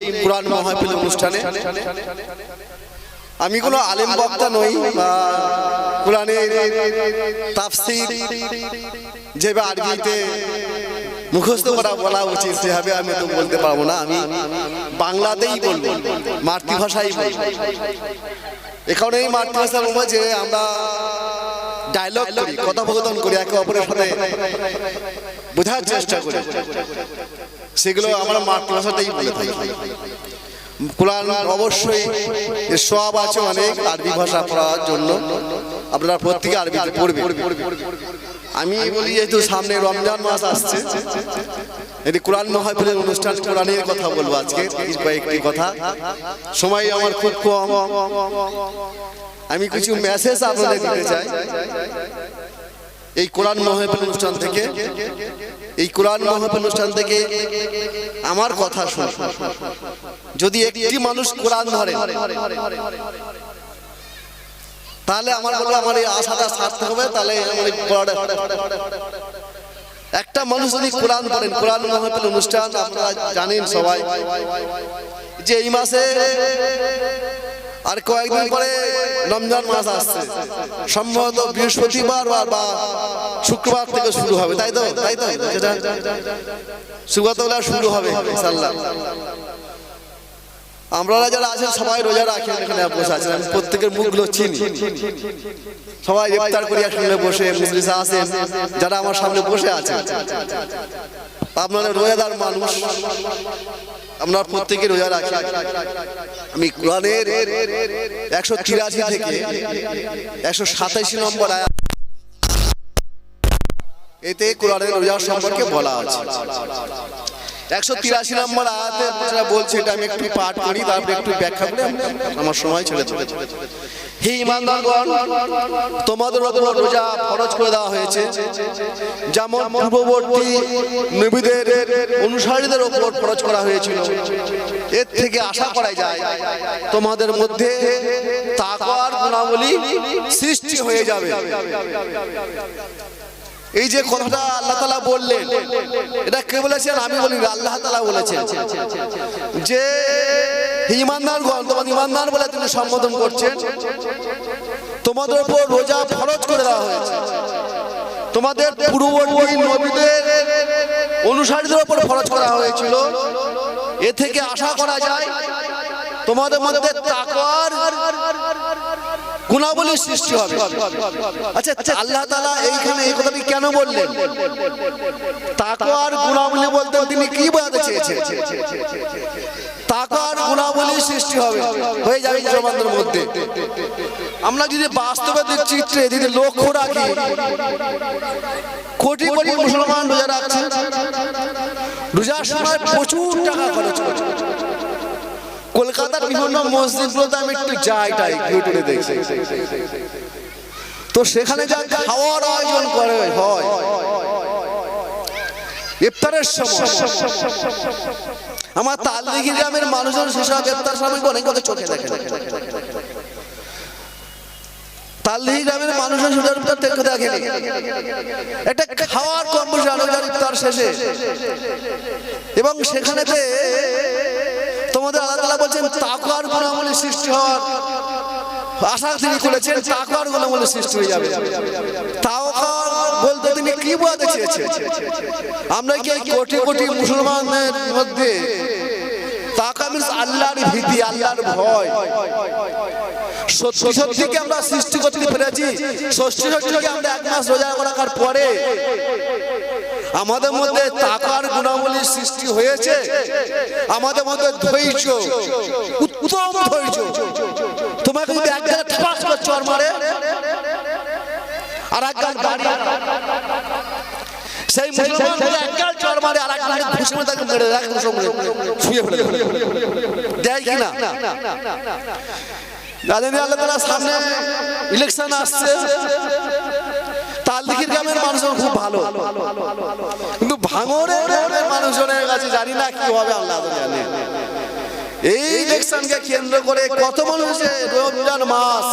কুরআন মাহফিল অনুষ্ঠানে আমি কোনো আলেম বক্তা নই বা কুরআনের তাফসীর যেভাবে আরবিতে মুখস্থ করা বলা উচিত সেভাবে আমি তো বলতে পারবো না। আমি বাংলাতেই বলবো, মাতৃভাষাই বলবো। এখানে এই মাতৃভাষার মাঝে আমরা ডায়লগ করি, কথোপকথন করি, একে অপরের সাথে বোঝার চেষ্টা করি, সেগুলো আমরা মাতৃভাষাতেই বলে থাকি। কুরআন অবশ্যই এর সওয়াব আছে অনেক আরবি ভাষা পড়ার জন্য, আপনারা প্রত্যেকে আরবিতে পড়বেন। আমি বলি যেহেতু সামনে রমজান মাস আসছে, এটি কুরআন মাহফিলের অনুষ্ঠান, কোরআনের কথা বলবো আজকে কয়েকটি কথা। সময় আমার খুব কম, আমি কিছু মেসেজ আপনাদের দিতে চাই এই কোরআন মাহফিল অনুষ্ঠান থেকে। এই কোরআন মাহফিল অনুষ্ঠান থেকে আমার কথা শুনে যদি একটি মানুষ কোরআন ধরে তাহলে আমার বলবো আমার এই আশাটা সার্থক হবে। তাহলে একটা মানুষ যদি কোরআন ধরেন, কোরআন মাহফিল অনুষ্ঠান আপনারা জানেন সবাই যে এই মাসে আর কয়েকদিন পরে রমজান মাস আসছে, সম্ভবত বৃহস্পতিবার বা শুক্রবার থেকে শুরু হবে, তাই তো শুক্রবার শুরু হবে ইনশাআল্লাহ। আমরা যারা আছেন সবাই রোজা রাখেন, এখানে বসে আছেন, আমি প্রত্যেকের মুখগুলো চিনি। সবাই ইফতার করি একসঙ্গে বসে, মুসলিসা আছেন যারা আমার সামনে বসে আছেন, আপনারা রোজাদার মানুষ, আমরা প্রত্যেকে রোজা রাখি। আমি কোরআনের 183 থেকে 187 নম্বর আয়াত, এতে কোরআনের রোজা সম্পর্কে বলা আছে। 183 নম্বর আয়াতে যেটা বলছে এটা আমি একটু পাঠ করি, তারপরে একটু ব্যাখ্যা করে আমার সময় চলে যাবে। হে ঈমানদারগণ, তোমাদের উপর রোজা ফরজ করে দেওয়া হয়েছে, যেমন পূর্ববর্তী নবীদের অনুসারীদের উপর ফরজ করা হয়েছিল। এর থেকে আশা করা যায় তোমাদের মধ্যে তাকওয়ার গুণাবলী সৃষ্টি হয়ে যাবে। এই যে কথাটা আল্লাহ তাআলা বললেন, এটা কে বলেছেন? আমি বলি, আল্লাহ তাআলা বলেছেন যে ঈমানদারগণ, তোমাদের ঈমানদার বলে তিনি সম্বোধন করছেন, তোমাদের উপর রোজা ফরজ করে দেওয়া হয়েছে। তোমাদের পূর্ববর্তী নবীদের অনুসারীদের উপর ফরজ করা হয়েছিল। এ থেকে আশা করা যায় তোমাদের মধ্যে তাকওয়ার গুণাবলীর সৃষ্টি হবে। আচ্ছা, আল্লাহ তাআলা এইখানে এই কথাটি কেন বললেন? তাকওয়ার গুণাবলী বলতে তিনি কি বোঝাতে চেয়েছেন? তাকওয়ার গুণাবলীর সৃষ্টি হবে, হয়ে যাবে মুসলমানদের মধ্যে। আমরা যদি বাস্তবে চিত্রে যদি লক্ষ্য রাখি, কোটি কোটি মুসলমান রোজা রাখছে, রোজার সময় প্রচুর টাকা খরচ করছে। কলকাতার বিভিন্ন মসজিদগুলোতে আমি একটু যাই ঘুরে দেখছি, তো সেখানে যা খাওয়ার আয়োজন করে হয় ইফতারের সময়, আমার তালদিঘি গ্রামের মানুষজন সেসব ইফতার সময় অনেক কথা চোখে দেখে। তালদিঘি গ্রামের মানুষজন সেটার ইফতার দেখে দেখেনি, এটা খাওয়ার কম্পিটিশন ইফতার শেষে। এবং সেখানেতে তোমাদের আল্লাহ তাআলা বলছেন তাকওয়ার গুণাবলী সৃষ্টি হওয়ার আশা তিনি করেছেন, তাকওয়ার গুণাবলী সৃষ্টি হয়ে যাবে। তাকওয়া বলতে তিনি কি বোঝাতে চেয়েছেন? আমরা কি কোটি কোটি মুসলমানদের মধ্যে তাকওয়া মিন্স আল্লাহর ভীতি, আল্লাহর ভয় সত্যি সত্যি কি আমরা সৃষ্টি করতে পেরেছি? সত্যি সত্যি কি আমরা এক মাস রোজা রাখার পরে আমাদের মধ্যে তাকওয়ার গুণাবলীর সৃষ্টি হয়েছে? আমাদের মধ্যে ধৈর্য, উত্তম ধৈর্য। তোমাকে যদি এক গালে ঠাপাস করে চড় মারে আর এক গাল দাঁড়িয়ে, সেই মুসলমান এক গাল চড় মারে আর এক গাল ঘুষি মেরে তাকে মেরে রাখে, ছুঁয়ে ফেলে দেয় কিনা? জানেন আল্লাহ তাআলা সামনে ইলেকশন আসছে, তালদিঘির গ্রামের মানুষজন খুব ভালো, কিন্তু ভাঙড়ের গ্রামের মানুষজনের কাছে জানি না কি হবে, আল্লাহ জানে। এই ইলেকশনকে কেন্দ্র করে কত মানুষ রমজান মাস